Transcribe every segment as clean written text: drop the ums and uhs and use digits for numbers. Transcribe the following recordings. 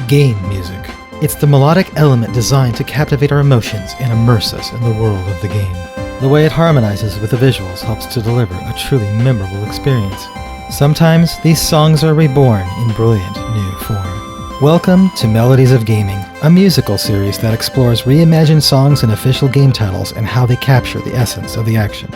game music. It's the melodic element designed to captivate our emotions and immerse us in the world of the game. The way it harmonizes with the visuals helps to deliver a truly memorable experience. Sometimes these songs are reborn in brilliant new form. Welcome to Melodies of Gaming, a musical series that explores reimagined songs and official game titles and how they capture the essence of the action.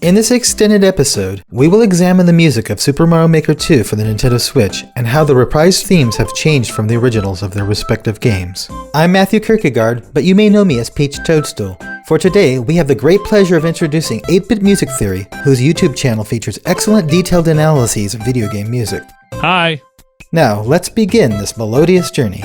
In this extended episode, we will examine the music of Super Mario Maker 2 for the Nintendo Switch and how the reprised themes have changed from the originals of their respective games. I'm Matthew Kierkegaard, but you may know me as Peach Toadstool. For today, we have the great pleasure of introducing 8-Bit Music Theory, whose YouTube channel features excellent detailed analyses of video game music. Hi! Now, let's begin this melodious journey.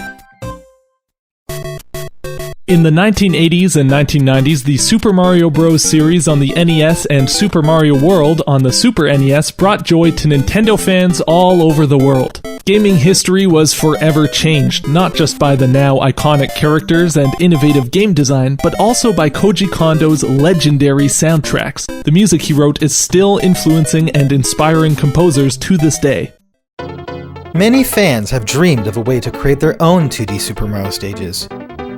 In the 1980s and 1990s, the Super Mario Bros. Series on the NES and Super Mario World on the Super NES brought joy to Nintendo fans all over the world. Gaming history was forever changed, not just by the now iconic characters and innovative game design, but also by Koji Kondo's legendary soundtracks. The music he wrote is still influencing and inspiring composers to this day. Many fans have dreamed of a way to create their own 2D Super Mario stages.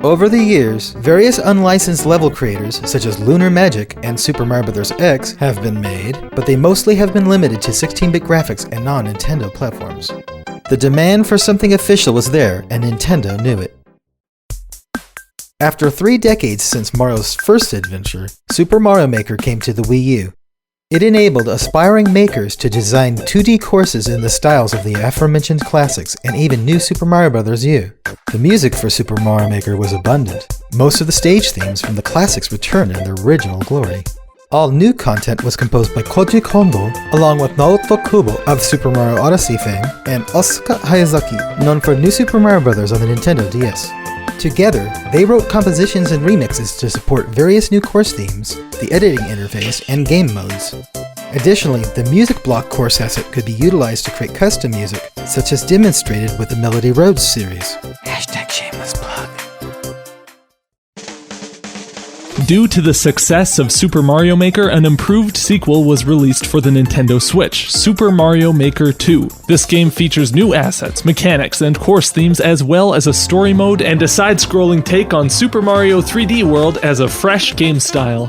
Over the years, various unlicensed level creators, such as Lunar Magic and Super Mario Bros. X, have been made, but they mostly have been limited to 16-bit graphics and non-Nintendo platforms. The demand for something official was there, and Nintendo knew it. After 3 decades since Mario's first adventure, Super Mario Maker came to the Wii U. It enabled aspiring makers to design 2D courses in the styles of the aforementioned classics and even new Super Mario Bros. U. The music for Super Mario Maker was abundant. Most of the stage themes from the classics returned in their original glory. All new content was composed by Koji Kondo, along with Naoto Kubo of Super Mario Odyssey fame, and Asuka Hayazaki, known for New Super Mario Bros. On the Nintendo DS. Together, they wrote compositions and remixes to support various new course themes, the editing interface, and game modes. Additionally, the Music Block course asset could be utilized to create custom music, such as demonstrated with the Melody Roads series. #shameless plug. Due to the success of Super Mario Maker, an improved sequel was released for the Nintendo Switch, Super Mario Maker 2. This game features new assets, mechanics, and course themes, as well as a story mode and a side-scrolling take on Super Mario 3D World as a fresh game style.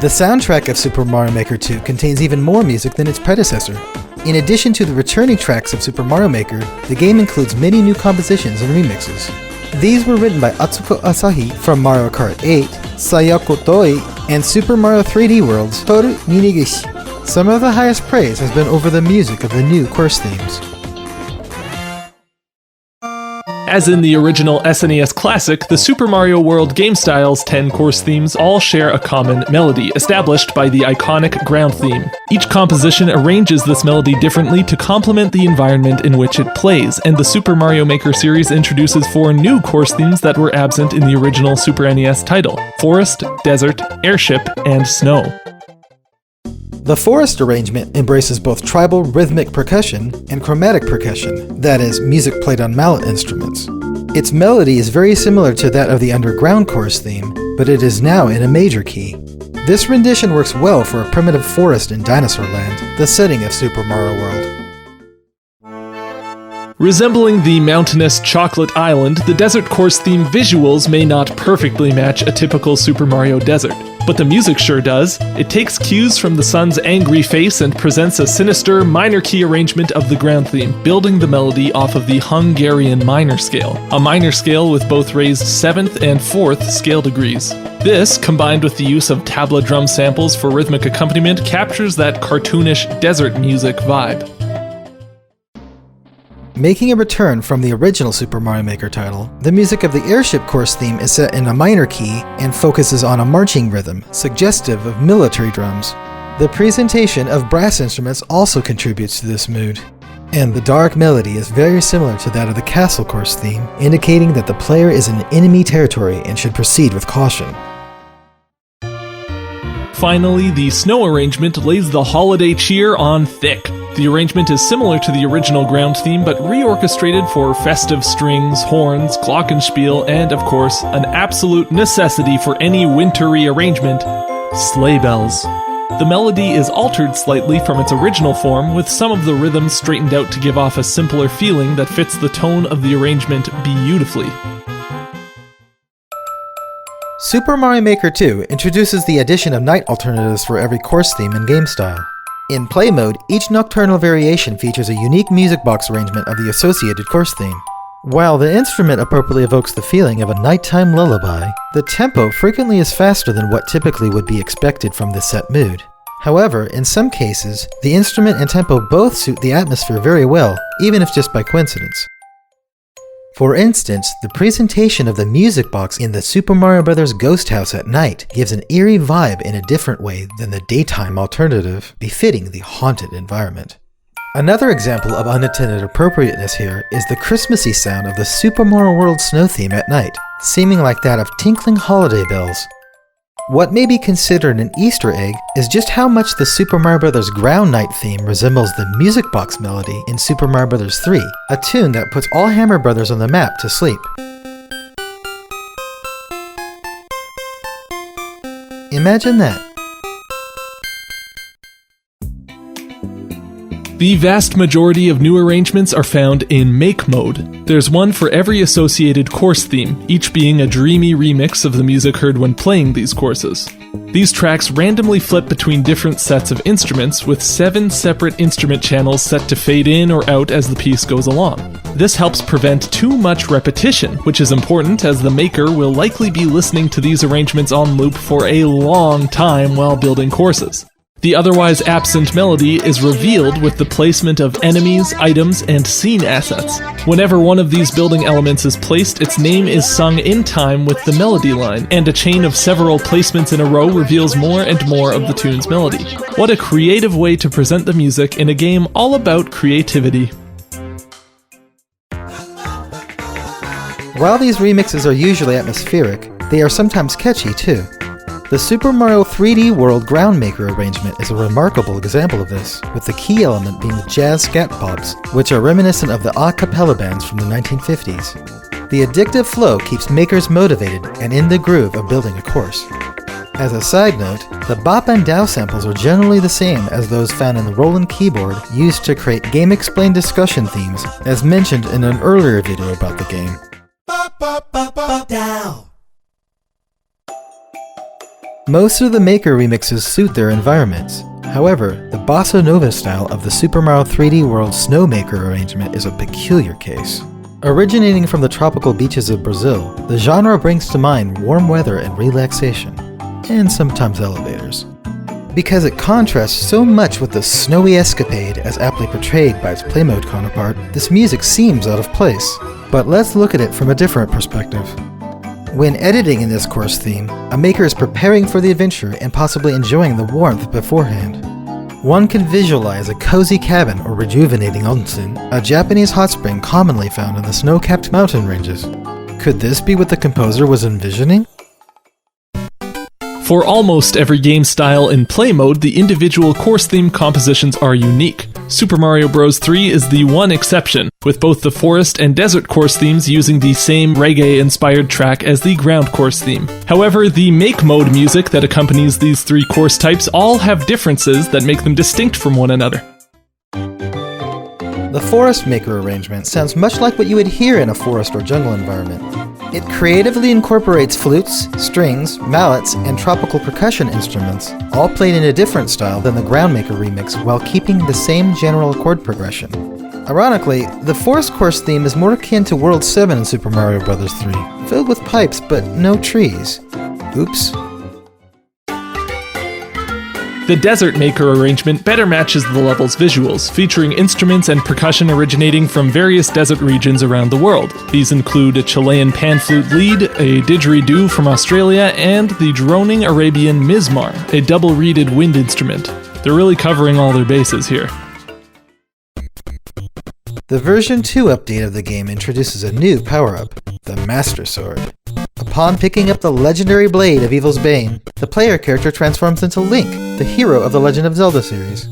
The soundtrack of Super Mario Maker 2 contains even more music than its predecessor. In addition to the returning tracks of Super Mario Maker, the game includes many new compositions and remixes. These were written by Atsuko Asahi from Mario Kart 8, Sayako Doi, and Super Mario 3D World's Toru Ninigishi. Some of the highest praise has been over the music of the new course themes. As in the original SNES Classic, the Super Mario World game style's 10 course themes all share a common melody, established by the iconic ground theme. Each composition arranges this melody differently to complement the environment in which it plays, and the Super Mario Maker series introduces 4 new course themes that were absent in the original Super NES title: Forest, Desert, Airship, and Snow. The forest arrangement embraces both tribal rhythmic percussion and chromatic percussion, that is, music played on mallet instruments. Its melody is very similar to that of the underground course theme, but it is now in a major key. This rendition works well for a primitive forest in Dinosaur Land, the setting of Super Mario World. Resembling the mountainous Chocolate Island, the desert course theme visuals may not perfectly match a typical Super Mario desert. But the music sure does. It takes cues from the sun's angry face and presents a sinister minor key arrangement of the ground theme, building the melody off of the Hungarian minor scale, a minor scale with both raised 7th and 4th scale degrees. This, combined with the use of tabla drum samples for rhythmic accompaniment, captures that cartoonish desert music vibe. Making a return from the original Super Mario Maker title, the music of the Airship course theme is set in a minor key and focuses on a marching rhythm, suggestive of military drums. The presentation of brass instruments also contributes to this mood. And the dark melody is very similar to that of the Castle course theme, indicating that the player is in enemy territory and should proceed with caution. Finally, the Snow arrangement lays the holiday cheer on thick. The arrangement is similar to the original ground theme, but reorchestrated for festive strings, horns, glockenspiel, and of course, an absolute necessity for any wintry arrangement: sleigh bells. The melody is altered slightly from its original form, with some of the rhythms straightened out to give off a simpler feeling that fits the tone of the arrangement beautifully. Super Mario Maker 2 introduces the addition of night alternatives for every course theme and game style. In play mode, each nocturnal variation features a unique music box arrangement of the associated course theme. While the instrument appropriately evokes the feeling of a nighttime lullaby, the tempo frequently is faster than what typically would be expected from this set mood. However, in some cases, the instrument and tempo both suit the atmosphere very well, even if just by coincidence. For instance, the presentation of the music box in the Super Mario Bros. Ghost House at night gives an eerie vibe in a different way than the daytime alternative, befitting the haunted environment. Another example of unintended appropriateness here is the Christmassy sound of the Super Mario World snow theme at night, seeming like that of tinkling holiday bells. What may be considered an Easter egg is just how much the Super Mario Bros. Ground Night theme resembles the music box melody in Super Mario Bros. 3, a tune that puts all Hammer Brothers on the map to sleep. Imagine that. The vast majority of new arrangements are found in Make mode. There's one for every associated course theme, each being a dreamy remix of the music heard when playing these courses. These tracks randomly flip between different sets of instruments, with 7 separate instrument channels set to fade in or out as the piece goes along. This helps prevent too much repetition, which is important as the maker will likely be listening to these arrangements on loop for a long time while building courses. The otherwise absent melody is revealed with the placement of enemies, items, and scene assets. Whenever one of these building elements is placed, its name is sung in time with the melody line, and a chain of several placements in a row reveals more and more of the tune's melody. What a creative way to present the music in a game all about creativity. While these remixes are usually atmospheric, they are sometimes catchy too. The Super Mario 3D World Groundmaker arrangement is a remarkable example of this, with the key element being the jazz scat pops, which are reminiscent of the a cappella bands from the 1950s. The addictive flow keeps makers motivated and in the groove of building a course. As a side note, the bop and dow samples are generally the same as those found in the Roland keyboard used to create Game Explain discussion themes, as mentioned in an earlier video about the game. Most of the Maker remixes suit their environments. However, the Bossa Nova style of the Super Mario 3D World Snowmaker arrangement is a peculiar case. Originating from the tropical beaches of Brazil, the genre brings to mind warm weather and relaxation, and sometimes elevators. Because it contrasts so much with the snowy escapade as aptly portrayed by its play mode counterpart, this music seems out of place. But let's look at it from a different perspective. When editing in this course theme, a maker is preparing for the adventure and possibly enjoying the warmth beforehand. One can visualize a cozy cabin or rejuvenating onsen, a Japanese hot spring commonly found in the snow-capped mountain ranges. Could this be what the composer was envisioning? For almost every game style in play mode, the individual course theme compositions are unique. Super Mario Bros. 3 is the one exception, with both the forest and desert course themes using the same reggae-inspired track as the ground course theme. However, the Make mode music that accompanies these 3 course types all have differences that make them distinct from one another. The Forest Maker arrangement sounds much like what you would hear in a forest or jungle environment. It creatively incorporates flutes, strings, mallets, and tropical percussion instruments, all played in a different style than the Groundmaker remix while keeping the same general chord progression. Ironically, the Forest Course theme is more akin to World 7 in Super Mario Bros. 3, filled with pipes but no trees. Oops. The Desert Maker arrangement better matches the level's visuals, featuring instruments and percussion originating from various desert regions around the world. These include a Chilean pan flute lead, a didgeridoo from Australia, and the droning Arabian mizmar, a double-reeded wind instrument. They're really covering all their bases here. The version 2 update of the game introduces a new power-up, the Master Sword. Upon picking up the legendary blade of Evil's Bane, the player character transforms into Link, the hero of the Legend of Zelda series.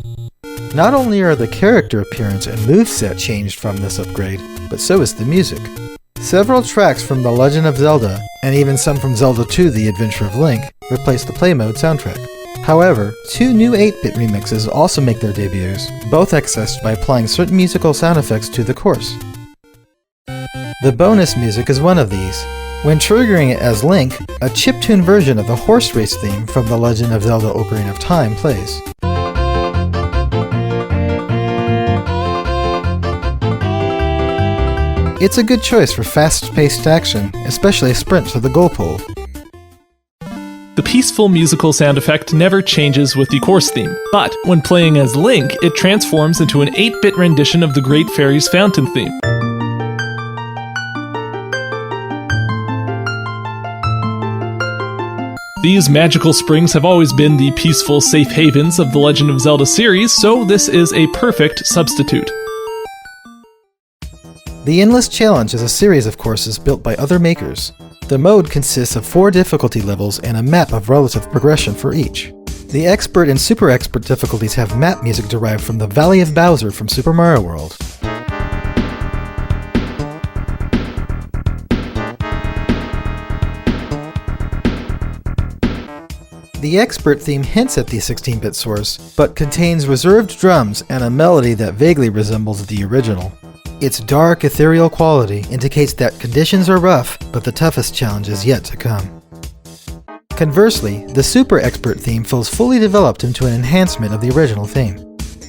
Not only are the character appearance and moveset changed from this upgrade, but so is the music. Several tracks from The Legend of Zelda, and even some from Zelda 2: The Adventure of Link, replace the play mode soundtrack. However, two new 8-bit remixes also make their debuts, both accessed by applying certain musical sound effects to the course. The bonus music is one of these. When triggering it as Link, a chiptune version of the horse race theme from The Legend of Zelda: Ocarina of Time plays. It's a good choice for fast-paced action, especially a sprint to the goal pole. The peaceful musical sound effect never changes with the course theme, but when playing as Link, it transforms into an 8-bit rendition of the Great Fairy's fountain theme. These magical springs have always been the peaceful safe havens of the Legend of Zelda series, so this is a perfect substitute. The Endless Challenge is a series of courses built by other makers. The mode consists of 4 difficulty levels and a map of relative progression for each. The Expert and Super Expert difficulties have map music derived from the Valley of Bowser from Super Mario World. The Expert theme hints at the 16-bit source, but contains reserved drums and a melody that vaguely resembles the original. Its dark, ethereal quality indicates that conditions are rough, but the toughest challenge is yet to come. Conversely, the Super Expert theme feels fully developed into an enhancement of the original theme.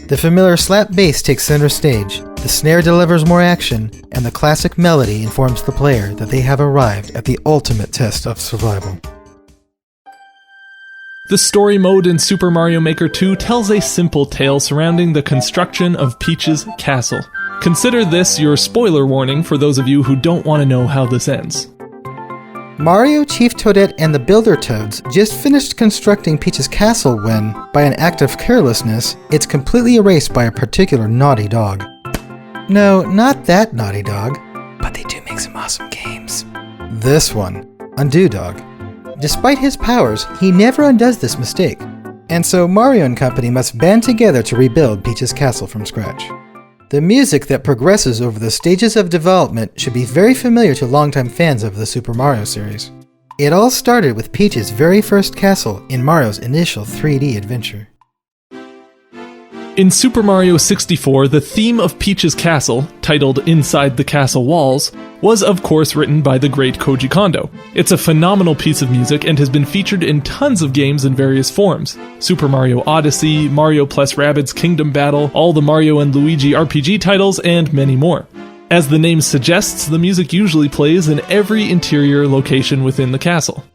The familiar slap bass takes center stage, the snare delivers more action, and the classic melody informs the player that they have arrived at the ultimate test of survival. The story mode in Super Mario Maker 2 tells a simple tale surrounding the construction of Peach's castle. Consider this your spoiler warning for those of you who don't want to know how this ends. Mario, Chief Toadette, and the Builder Toads just finished constructing Peach's castle when, by an act of carelessness, it's completely erased by a particular naughty dog. No, not that naughty dog, but they do make some awesome games. This one, Undo Dog. Despite his powers, he never undoes this mistake, and so Mario and company must band together to rebuild Peach's castle from scratch. The music that progresses over the stages of development should be very familiar to longtime fans of the Super Mario series. It all started with Peach's very first castle in Mario's initial 3D adventure. In Super Mario 64, the theme of Peach's castle, titled Inside the Castle Walls, was of course written by the great Koji Kondo. It's a phenomenal piece of music and has been featured in tons of games in various forms. Super Mario Odyssey, Mario plus Rabbids Kingdom Battle, all the Mario and Luigi RPG titles, and many more. As the name suggests, the music usually plays in every interior location within the castle.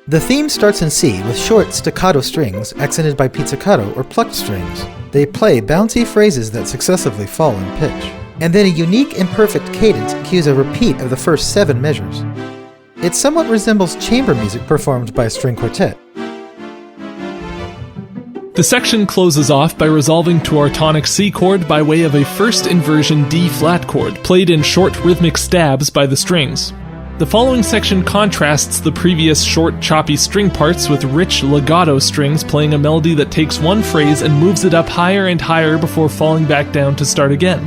The theme starts in C with short staccato strings accented by pizzicato or plucked strings. They play bouncy phrases that successively fall in pitch. And then a unique imperfect cadence cues a repeat of the first 7 measures. It somewhat resembles chamber music performed by a string quartet. The section closes off by resolving to our tonic C chord by way of a first inversion D flat chord, played in short rhythmic stabs by the strings. The following section contrasts the previous short, choppy string parts with rich legato strings playing a melody that takes one phrase and moves it up higher and higher before falling back down to start again.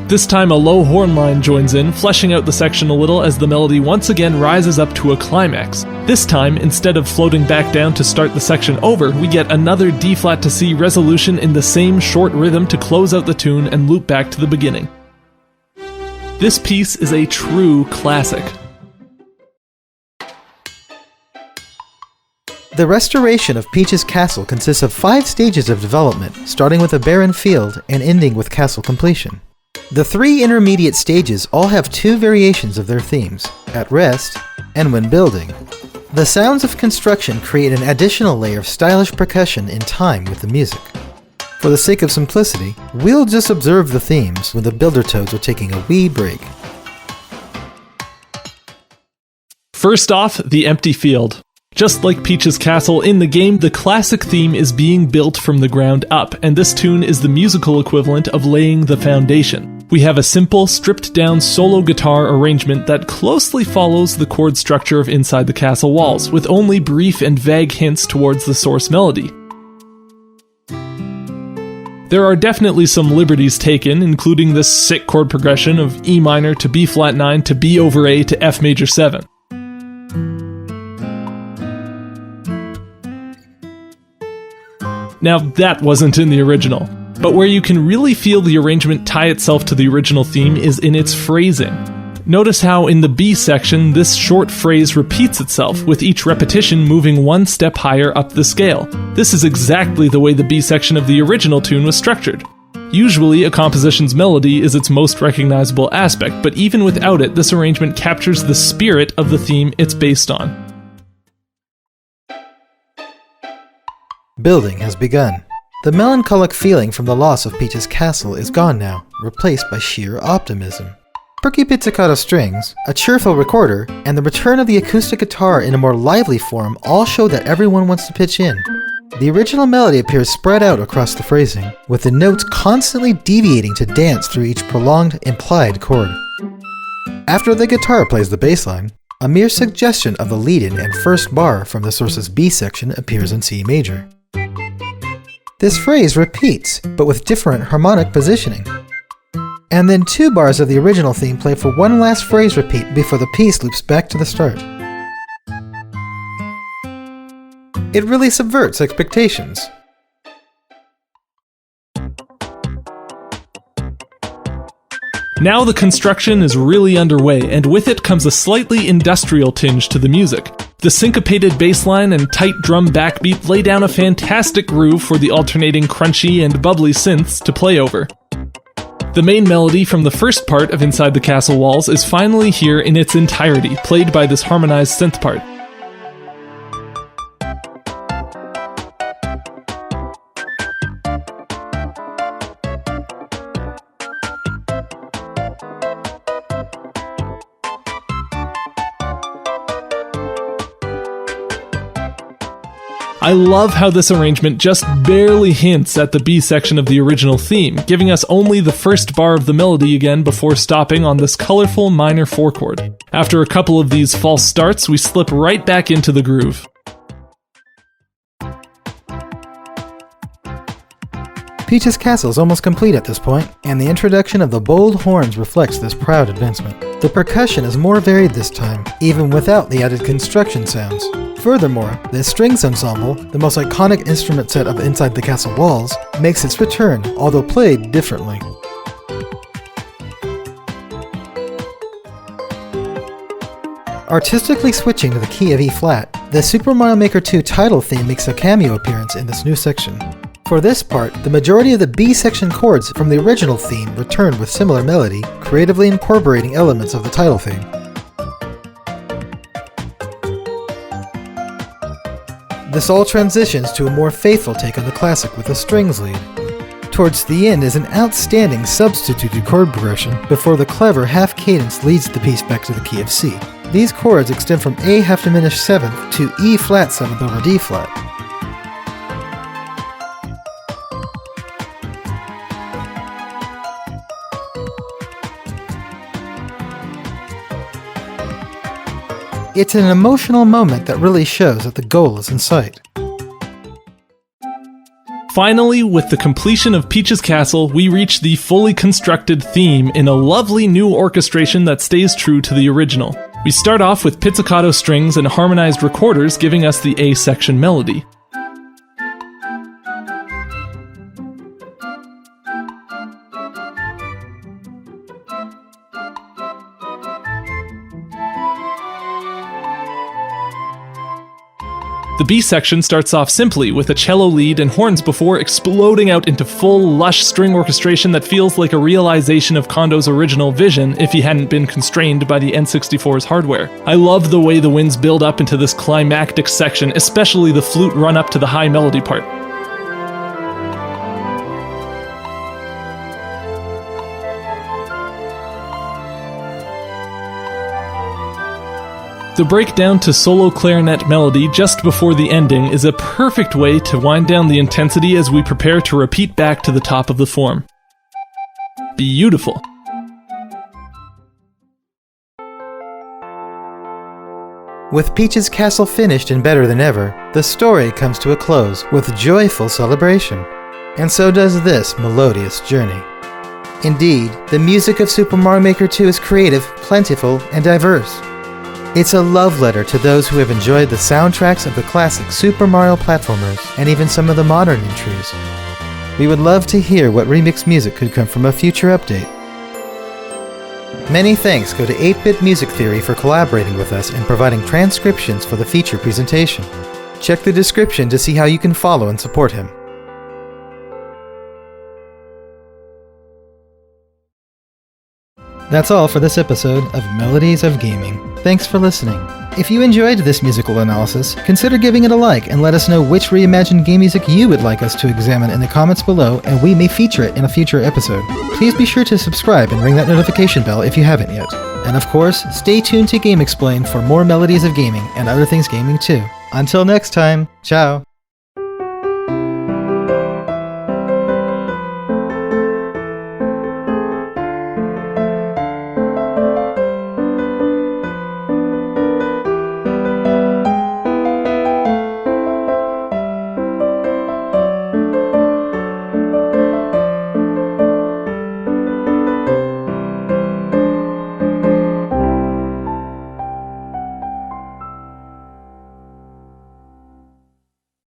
This time a low horn line joins in, fleshing out the section a little as the melody once again rises up to a climax. This time, instead of floating back down to start the section over, we get another D flat to C resolution in the same short rhythm to close out the tune and loop back to the beginning. This piece is a true classic. The restoration of Peach's castle consists of 5 stages of development, starting with a barren field and ending with castle completion. The 3 intermediate stages all have 2 variations of their themes, At Rest and When Building. The sounds of construction create an additional layer of stylish percussion in time with the music. For the sake of simplicity, we'll just observe the themes when the Builder Toads are taking a wee break. First off, the empty field. Just like Peach's castle in the game, the classic theme is being built from the ground up, and this tune is the musical equivalent of laying the foundation. We have a simple, stripped-down solo guitar arrangement that closely follows the chord structure of Inside the Castle Walls, with only brief and vague hints towards the source melody. There are definitely some liberties taken, including this sick chord progression of E minor to B flat 9 to B over A to F major 7. Now, that wasn't in the original. But where you can really feel the arrangement tie itself to the original theme is in its phrasing. Notice how in the B section, this short phrase repeats itself, with each repetition moving one step higher up the scale. This is exactly the way the B section of the original tune was structured. Usually, a composition's melody is its most recognizable aspect, but even without it, this arrangement captures the spirit of the theme it's based on. Building has begun. The melancholic feeling from the loss of Peach's castle is gone now, replaced by sheer optimism. Perky pizzicato strings, a cheerful recorder, and the return of the acoustic guitar in a more lively form all show that everyone wants to pitch in. The original melody appears spread out across the phrasing, with the notes constantly deviating to dance through each prolonged, implied chord. After the guitar plays the bass line, a mere suggestion of the lead-in and first bar from the source's B section appears in C major. This phrase repeats, but with different harmonic positioning. And then 2 bars of the original theme play for one last phrase repeat before the piece loops back to the start. It really subverts expectations. Now the construction is really underway, and with it comes a slightly industrial tinge to the music. The syncopated bass line and tight drum backbeat lay down a fantastic groove for the alternating crunchy and bubbly synths to play over. The main melody from the first part of Inside the Castle Walls is finally here in its entirety, played by this harmonized synth part. I love how this arrangement just barely hints at the B section of the original theme, giving us only the first bar of the melody again before stopping on this colorful minor 4 chord. After a couple of these false starts, we slip right back into the groove. Peach's castle is almost complete at this point, and the introduction of the bold horns reflects this proud advancement. The percussion is more varied this time, even without the added construction sounds. Furthermore, the strings ensemble, the most iconic instrument set of Inside the Castle Walls, makes its return, although played differently. Artistically switching to the key of E-flat, the Super Mario Maker 2 title theme makes a cameo appearance in this new section. For this part, the majority of the B section chords from the original theme returned with similar melody, creatively incorporating elements of the title theme. This all transitions to a more faithful take on the classic with a strings lead. Towards the end is an outstanding substituted chord progression before the clever half cadence leads the piece back to the key of C. These chords extend from A half diminished 7th to E flat 7th over D flat. It's an emotional moment that really shows that the goal is in sight. Finally, with the completion of Peach's Castle, we reach the fully constructed theme in a lovely new orchestration that stays true to the original. We start off with pizzicato strings and harmonized recorders giving us the A section melody. The B section starts off simply with a cello lead and horns before exploding out into full, lush string orchestration that feels like a realization of Kondo's original vision if he hadn't been constrained by the N64's hardware. I love the way the winds build up into this climactic section, especially the flute run up to the high melody part. The breakdown to solo clarinet melody just before the ending is a perfect way to wind down the intensity as we prepare to repeat back to the top of the form. Beautiful. With Peach's castle finished and better than ever, the story comes to a close with joyful celebration. And so does this melodious journey. Indeed, the music of Super Mario Maker 2 is creative, plentiful, and diverse. It's a love letter to those who have enjoyed the soundtracks of the classic Super Mario platformers, and even some of the modern entries. We would love to hear what remix music could come from a future update. Many thanks go to 8-Bit Music Theory for collaborating with us and providing transcriptions for the feature presentation. Check the description to see how you can follow and support him. That's all for this episode of Melodies of Gaming. Thanks for listening. If you enjoyed this musical analysis, consider giving it a like and let us know which reimagined game music you would like us to examine in the comments below, and we may feature it in a future episode. Please be sure to subscribe and ring that notification bell if you haven't yet. And of course, stay tuned to GameXplain for more Melodies of Gaming and other things gaming too. Until next time, ciao!